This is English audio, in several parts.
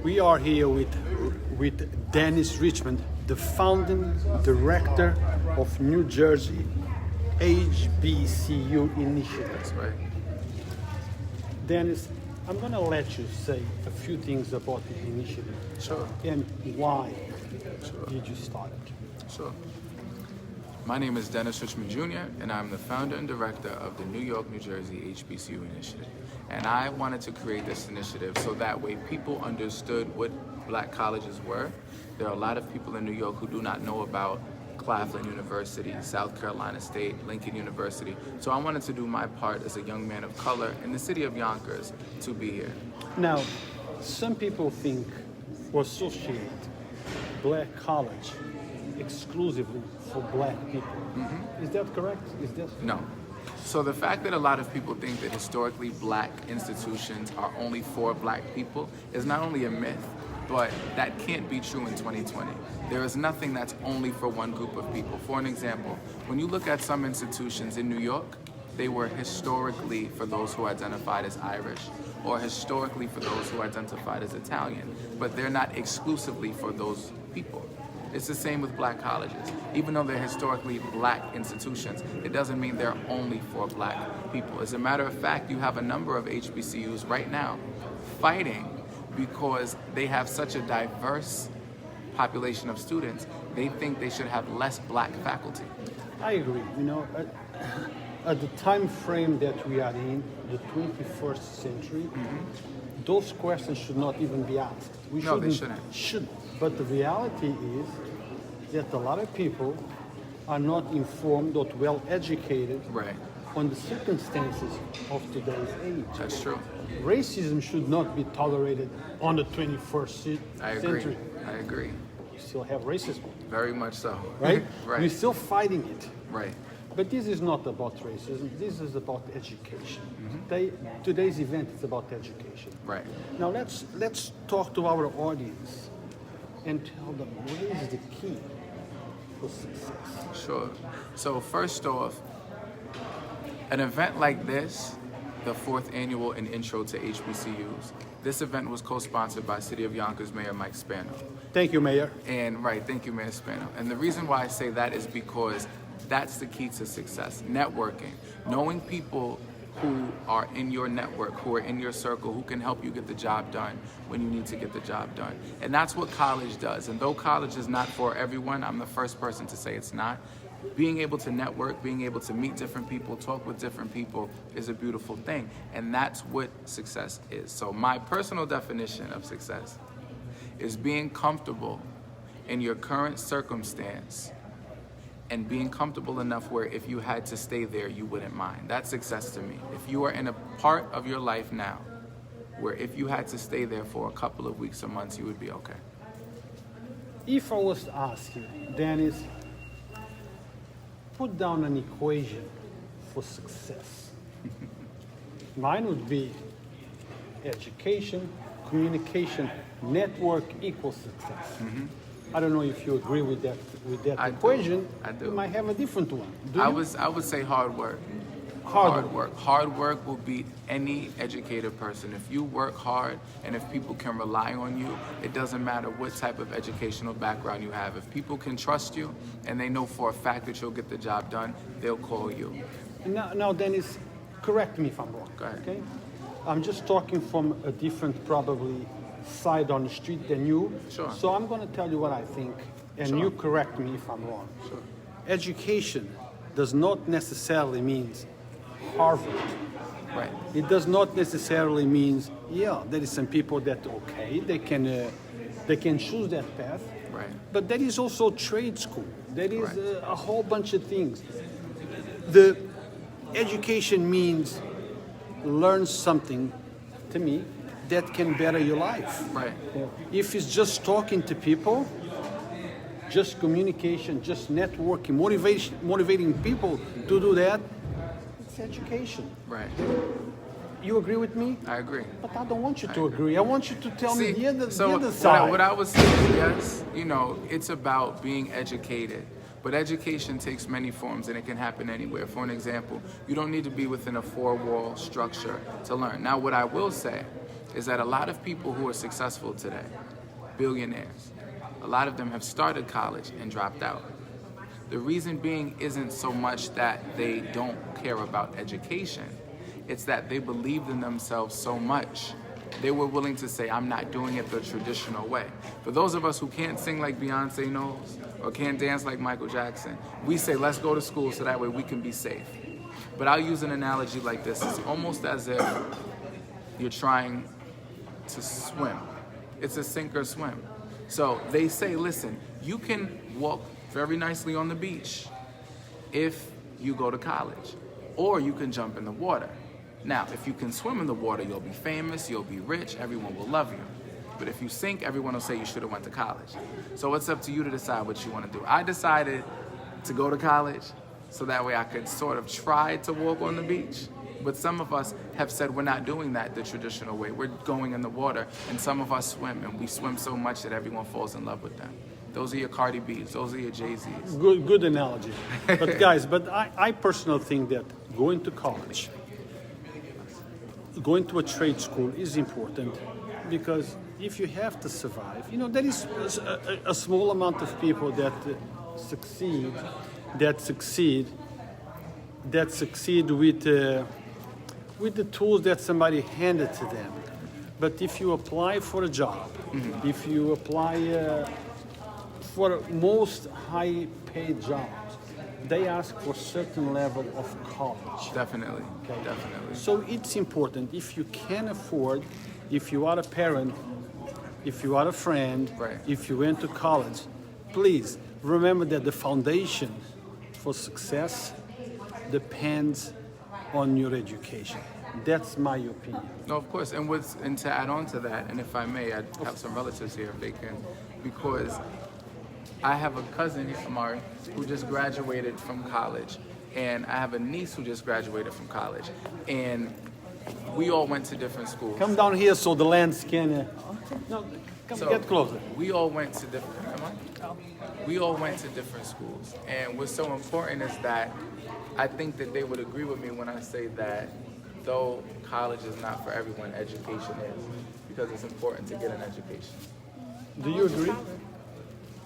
We are here with Dennis Richmond, the founding director of New Jersey HBCU Initiative. That's right. Dennis, I'm going to let you say a few things about the initiative. Sure. And why Sure. did you start it? Sure. My name is Dennis Richmond Jr., and I'm the founder and director of the New York, New Jersey HBCU Initiative. And I wanted to create this initiative so that way people understood what black colleges were. There are a lot of people in New York who do not know about Claflin University, South Carolina State, Lincoln University. So I wanted to do my part as a young man of color in the city of Yonkers to be here. Now, some people think or associate black college exclusively for black people. Is that correct? No. So the fact that a lot of people think that historically black institutions are only for black people is not only a myth, but that can't be true in 2020. There is nothing that's only for one group of people. For an example, when you look at some institutions in New York, they were historically for those who identified as Irish, or historically for those who identified as Italian, but they're not exclusively for those people. It's the same with black colleges. Even though they're historically black institutions, it doesn't mean they're only for black people. As a matter of fact, you have a number of HBCUs right now fighting because they have such a diverse population of students. They think they should have less black faculty. I agree. You know, at the time frame that we are in, the 21st century, those questions should not even be asked. No, they shouldn't. But the reality is that a lot of people are not informed or well educated Right. on the circumstances of today's age. That's true. Racism should not be tolerated on the 21st I agree. century. I agree. We still have racism, Very much so. right? Right. We're still fighting it. Right. But this is not about racism. This is about education. Today's event is about education. Right. Now let's talk to our audience and tell them what is the key for success. Sure. So first off, an event like this, the 4th annual and intro to HBCUs, this event was co-sponsored by City of Yonkers Mayor Mike Spano. Thank you, Mayor. And right, thank you, Mayor Spano. And the reason why I say that is because that's the key to success. Networking, knowing people who are in your network, who are in your circle, who can help you get the job done when you need to get the job done. And that's what college does. And though college is not for everyone, I'm the first person to say it's not. Being able to network, being able to meet different people, talk with different people is a beautiful thing. And that's what success is. So my personal definition of success is being comfortable in your current circumstance and being comfortable enough where if you had to stay there, you wouldn't mind. That's success to me. If you are in a part of your life now where if you had to stay there for a couple of weeks or months, you would be okay. If I was to ask you, Dennis, put down an equation for success. Mine would be education, communication, network equals success. I don't know if you agree with that equation. I do. You might have a different one. Do I you? would say hard work. Hard work. Hard work will beat any educated person. If you work hard and if people can rely on you, it doesn't matter what type of educational background you have. If people can trust you and they know for a fact that you'll get the job done, they'll call you. Now, Dennis, correct me if I'm wrong. Go ahead. Okay? I'm just talking from a different, probably, side on the street than you. Sure. So I'm going to tell you what I think, and Sure. you correct me if I'm wrong. Sure. Education does not necessarily mean Harvard. Right. It does not necessarily mean, there is some people that, they can choose that path. Right. But that is also trade school. That is Correct. a whole bunch of things. The education means learn something, to me, that can better your life. Right. If it's just talking to people, just communication, just networking, motivating people to do that, it's education. Right. You agree with me? I agree. But I don't want you to agree. I want you to tell me the other So side. what I was saying is, yes, it's about being educated. But education takes many forms and it can happen anywhere. For an example, you don't need to be within a 4-wall structure to learn. Now, what I will say is that a lot of people who are successful today, billionaires, a lot of them have started college and dropped out. The reason being isn't so much that they don't care about education, it's that they believed in themselves so much. They were willing to say, I'm not doing it the traditional way. For those of us who can't sing like Beyonce knows, or can't dance like Michael Jackson, we say, let's go to school so that way we can be safe. But I'll use an analogy like this. It's almost as if you're trying to swim. It's a sink or swim. So they say, listen, you can walk very nicely on the beach if you go to college, or you can jump in the water. Now, if you can swim in the water, you'll be famous, you'll be rich, everyone will love you. But if you sink, everyone will say you should have went to college. So it's up to you to decide what you want to do. I decided to go to college so that way I could sort of try to walk on the beach. But some of us have said we're not doing that the traditional way. We're going in the water, and some of us swim, and we swim so much that everyone falls in love with them. Those are your Cardi B's, those are your Jay-Z's. Good analogy. But guys, I personally think that going to college, going to a trade school is important, because if you have to survive, there is a small amount of people that succeed with the tools that somebody handed to them. But if you apply for a job, if you apply for most high-paid jobs, they ask for a certain level of college. Definitely, Okay. definitely. So it's important, if you can afford, if you are a parent, if you are a friend, Right. if you went to college, please remember that the foundation for success depends on your education. That's my opinion. No, of course, and to add on to that, and if I may, I have some relatives here if they can, because I have a cousin here, Amari, who just graduated from college, and I have a niece who just graduated from college, and we all went to different schools. Come down here so the lens can. No, come So, get closer. We all went to different. We all went to different schools, and what's so important is that I think that they would agree with me when I say that though college is not for everyone, education is, because it's important to get an education. Do you agree?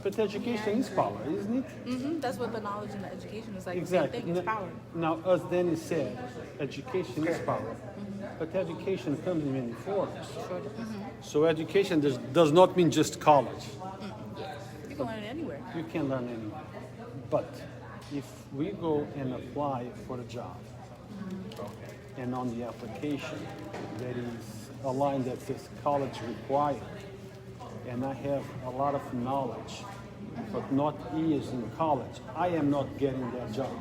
But education is power, isn't it? Mm-hmm. That's what the knowledge and the education is like. Exactly. The same thing, it's power. Now, as Dennis said, education is power. But education comes in many forms. So education does not mean just college. You can learn it anywhere. You can learn anywhere. But if we go and apply for a job, and on the application there is a line that says college required, and I have a lot of knowledge, but not years in college, I am not getting that job.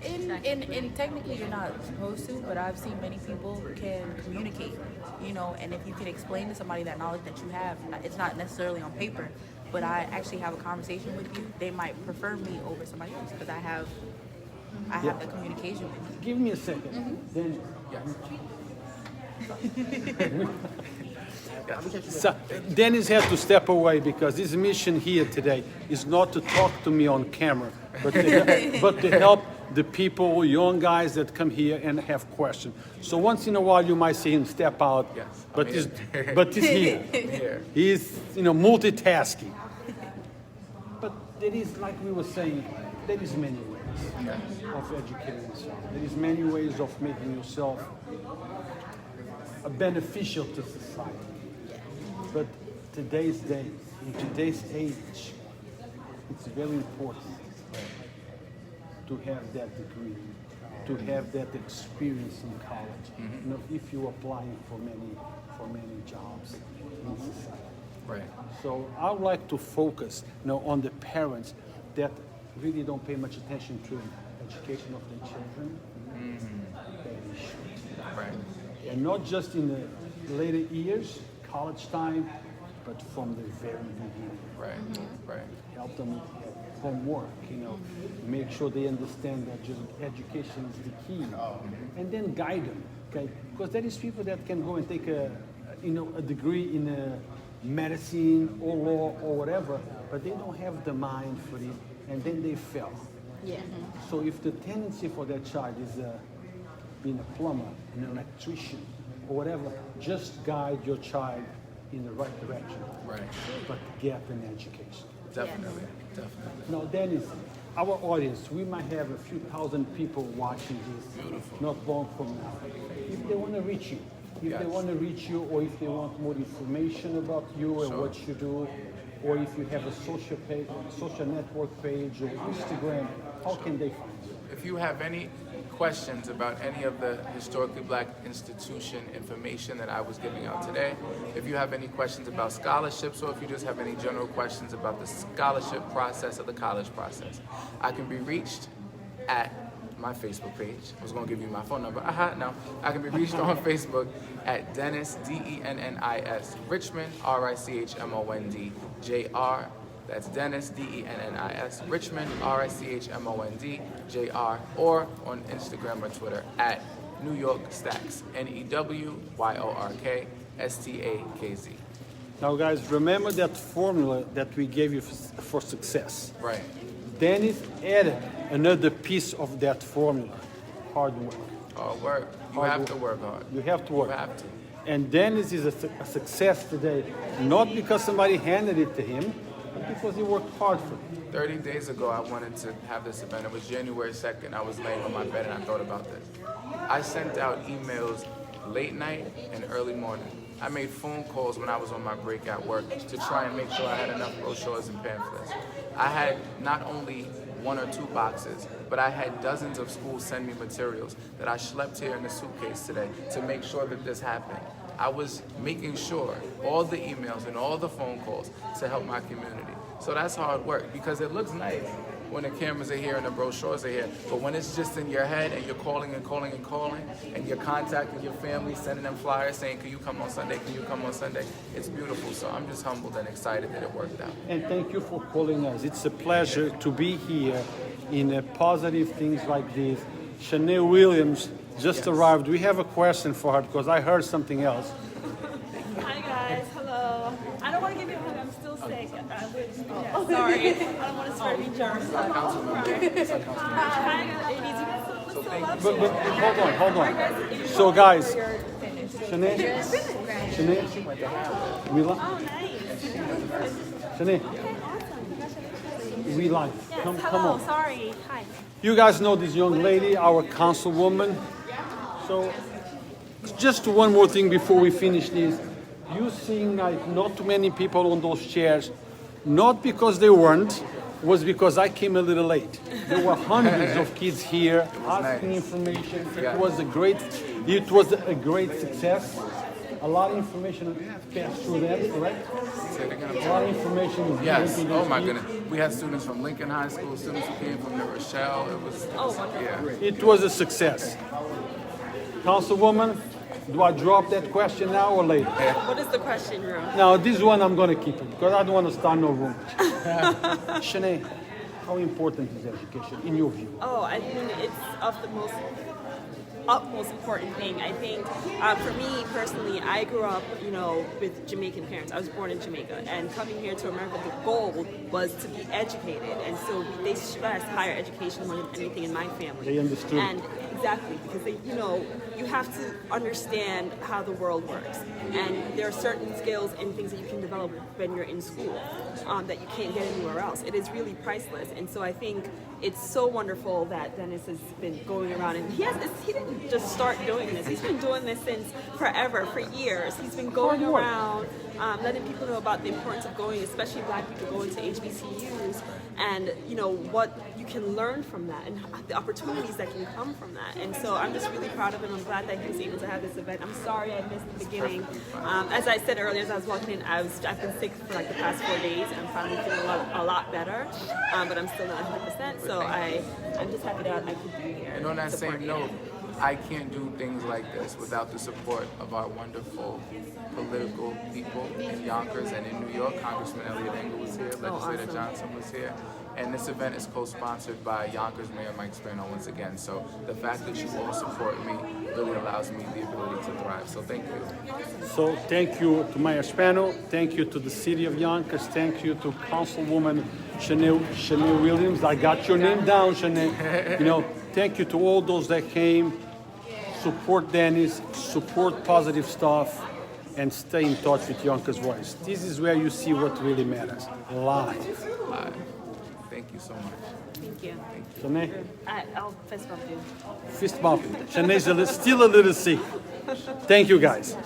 And technically you're not supposed to, but I've seen many people can communicate, and if you can explain to somebody that knowledge that you have, it's not necessarily on paper, but I actually have a conversation with you, they might prefer me over somebody else because I have the communication with you. Give me a second. Then so, Dennis had to step away because his mission here today is not to talk to me on camera, but to help the people, young guys that come here and have questions. So once in a while you might see him step out, Yes, but he's here. Here. He's multitasking. But there is, like we were saying, there is many ways of educating yourself. There is many ways of making yourself beneficial to society. But today's day, in today's age, it's very important to have that degree, to have that experience in college. If you're applying for many jobs in society. Right. So I would like to focus on the parents that really don't pay much attention to education of their children. They should. Right. And not just in the later years, college time, but from the very beginning. Right. Right. Help them with homework, make sure they understand that education is the key, and then guide them, okay? Because there is people that can go and take a degree in medicine or law or whatever, but they don't have the mind for it, and then they fail. Yeah. So if the tendency for that child is being a plumber, an electrician, or whatever, just guide your child in the right direction. Right. But gap in education. Definitely. Definitely. Now, Dennis, our audience, we might have a few thousand people watching this not long from now. If they want to reach you, or if they want more information about you and what you do, or if you have a social network page or Instagram, how can they find you? If you have any questions about any of the historically black institution information that I was giving out today, if you have any questions about scholarships, or if you just have any general questions about the scholarship process or the college process, I can be reached at my Facebook page. I was going to give you my phone number. No. I can be reached on Facebook at Dennis, Dennis Richmond, Richmond Jr. That's Dennis, Dennis Richmond, Richmond Jr. Or on Instagram or Twitter at New York Stacks, NEWYORK STAKZ. Now, guys, remember that formula that we gave you for success. Right. Dennis added another piece of that formula: hard work. Hard work. You have to work hard. You have to work. You have to. And Dennis is a success today, not because somebody handed it to him, but because he worked hard for it. 30 days ago, I wanted to have this event. It was January 2nd. I was laying on my bed and I thought about this. I sent out emails late night and early morning. I made phone calls when I was on my break at work to try and make sure I had enough brochures and pamphlets. I had not only 1 or 2 boxes, but I had dozens of schools send me materials that I schlepped here in a suitcase today to make sure that this happened. I was making sure all the emails and all the phone calls to help my community. So that's hard work, because it looks nice when the cameras are here and the brochures are here, but when it's just in your head and you're calling and calling and calling, and you're contacting your family, sending them flyers saying, can you come on Sunday, can you come on Sunday? It's beautiful. So I'm just humbled and excited that it worked out. And thank you for calling us. It's a pleasure to be here in positive things like this. Shanae Williams just arrived. We have a question for her because I heard something else. Hi guys, hello. I don't want to give you a hug, I'm still sick. Sorry, I don't want to spread any germs. Hi guys, But hold on. So guys, Shanae, we Oh, nice. Shanae, we live. Yes, Come hello, on. sorry. Hi. You guys know this young lady, our councilwoman. So just one more thing before we finish this. You seeing like not too many people on those chairs, not because they weren't, was because I came a little late. There were hundreds of kids here asking information. It was a great success. A lot of information passed through them, correct? Say it again, I'm A lot sorry. of information was Yes. given to Oh these my kids. goodness. We had students from Lincoln High School, students who came from New Rochelle. It was yeah. It was a success. Councilwoman, do I drop that question now or later? What is the question, Ru? Now, this one I'm going to keep it because I don't want to start no room. Shanae, how important is education in your view? Oh, I think it's of the utmost important thing. I think for me personally, I grew up, with Jamaican parents. I was born in Jamaica, and coming here to America, the goal was to be educated, and so they stressed higher education more than anything in my family. They understood. And exactly, because you have to understand how the world works, and there are certain skills and things that you can develop when you're in school that you can't get anywhere else. It is really priceless, and so I think it's so wonderful that Dennis has been going around, and he didn't just start doing this. He's been doing this since forever, for years. He's been going around letting people know about the importance of going, especially Black people going to HBCUs, and what you can learn from that and the opportunities that can come from that. And so I'm just really proud of him. I'm glad that he was able to have this event. I'm sorry I missed the beginning. As I said earlier, as I was walking in, I've been sick for like the past 4 days, and I'm finally feeling a lot better, but I'm still not 100%. So I'm just happy that I could be here. And on that same supporting note, it. I can't do things like this without the support of our wonderful political people in Yonkers and in New York. Congressman Elliot Engel was here, Legislator awesome. Johnson was here. And this event is co-sponsored by Yonkers Mayor Mike Spano once again. So the fact that you all support me really allows me the ability to thrive. So thank you. So thank you to Mayor Spano, thank you to the city of Yonkers, thank you to Councilwoman Shanae Williams. I got your name down, Shanae. Thank you to all those that came. support Dennis, support positive stuff, and stay in touch with Yonkers Voice. This is where you see what really matters, live. Live. Thank you so much. Thank you. Shanae, I'll fist bump you. fist bump. Shanae's still a little sick. Thank you, guys.